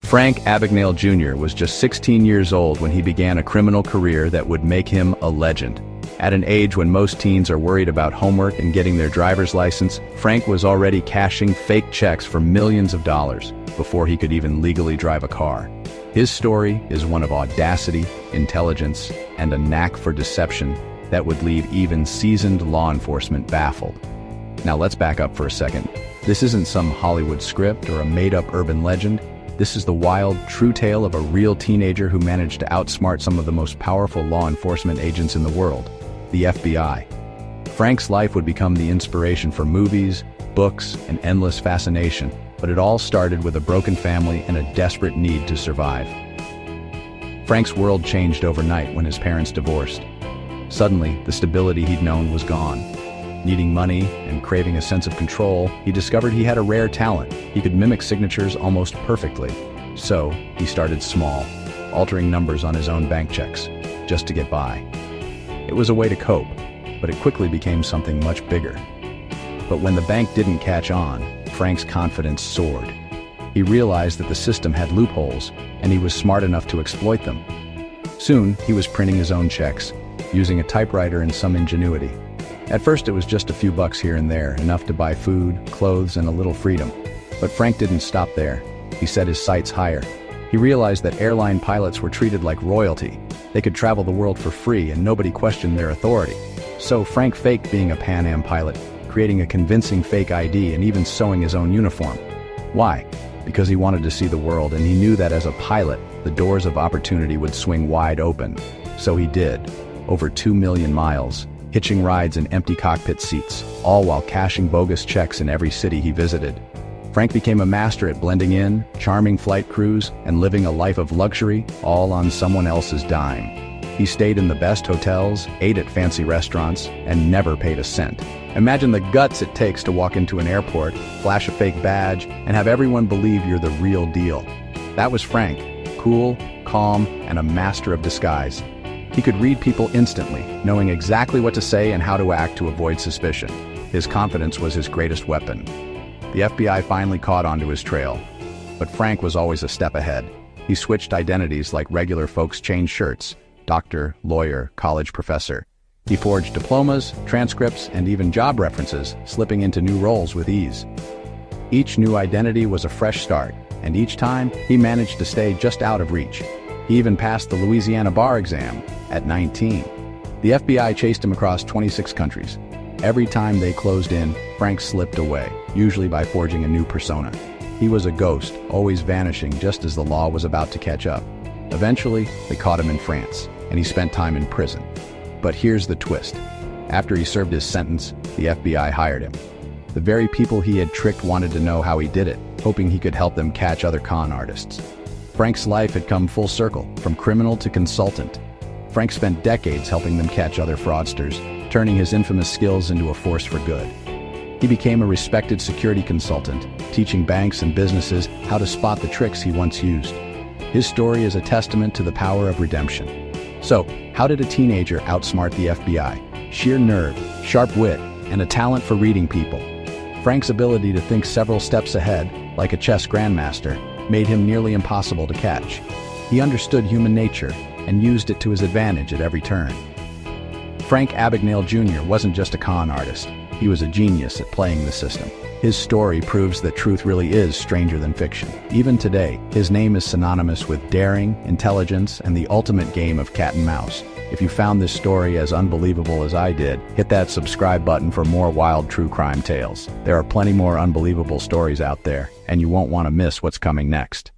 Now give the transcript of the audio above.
Frank Abagnale Jr. was just 16 years old when he began a criminal career that would make him a legend. At an age when most teens are worried about homework and getting their driver's license, Frank was already cashing fake checks for millions of dollars before he could even legally drive a car. His story is one of audacity, intelligence, and a knack for deception that would leave even seasoned law enforcement baffled. Now let's back up for a second. This isn't some Hollywood script or a made-up urban legend. This is the wild, true tale of a real teenager who managed to outsmart some of the most powerful law enforcement agents in the world, the FBI. Frank's life would become the inspiration for movies, books, and endless fascination, but it all started with a broken family and a desperate need to survive. Frank's world changed overnight when his parents divorced. Suddenly, the stability he'd known was gone. Needing money and craving a sense of control, he discovered he had a rare talent. He could mimic signatures almost perfectly. So, he started small, altering numbers on his own bank checks, just to get by. It was a way to cope, but it quickly became something much bigger. But when the bank didn't catch on, Frank's confidence soared. He realized that the system had loopholes, and he was smart enough to exploit them. Soon, he was printing his own checks, using a typewriter and some ingenuity. At first it was just a few bucks here and there, enough to buy food, clothes, and a little freedom. But Frank didn't stop there. He set his sights higher. He realized that airline pilots were treated like royalty. They could travel the world for free and nobody questioned their authority. So Frank faked being a Pan Am pilot, creating a convincing fake ID and even sewing his own uniform. Why? Because he wanted to see the world, and he knew that as a pilot, the doors of opportunity would swing wide open. So he did. Over 2 million miles. Hitching rides in empty cockpit seats, all while cashing bogus checks in every city he visited. Frank became a master at blending in, charming flight crews, and living a life of luxury, all on someone else's dime. He stayed in the best hotels, ate at fancy restaurants, and never paid a cent. Imagine the guts it takes to walk into an airport, flash a fake badge, and have everyone believe you're the real deal. That was Frank, cool, calm, and a master of disguise. He could read people instantly, knowing exactly what to say and how to act to avoid suspicion. His confidence was his greatest weapon. The FBI finally caught onto his trail. But Frank was always a step ahead. He switched identities like regular folks change shirts: doctor, lawyer, college professor. He forged diplomas, transcripts, and even job references, slipping into new roles with ease. Each new identity was a fresh start, and each time, he managed to stay just out of reach. He even passed the Louisiana bar exam at 19. The FBI chased him across 26 countries. Every time they closed in, Frank slipped away, usually by forging a new persona. He was a ghost, always vanishing just as the law was about to catch up. Eventually, they caught him in France, and he spent time in prison. But here's the twist. After he served his sentence, the FBI hired him. The very people he had tricked wanted to know how he did it, hoping he could help them catch other con artists. Frank's life had come full circle, from criminal to consultant. Frank spent decades helping them catch other fraudsters, turning his infamous skills into a force for good. He became a respected security consultant, teaching banks and businesses how to spot the tricks he once used. His story is a testament to the power of redemption. So, how did a teenager outsmart the FBI? Sheer nerve, sharp wit, and a talent for reading people. Frank's ability to think several steps ahead, like a chess grandmaster, made him nearly impossible to catch. He understood human nature and used it to his advantage at every turn. Frank Abagnale Jr. wasn't just a con artist. He was a genius at playing the system. His story proves that truth really is stranger than fiction. Even today, his name is synonymous with daring, intelligence, and the ultimate game of cat and mouse. If you found this story as unbelievable as I did, hit that subscribe button for more wild true crime tales. There are plenty more unbelievable stories out there, and you won't want to miss what's coming next.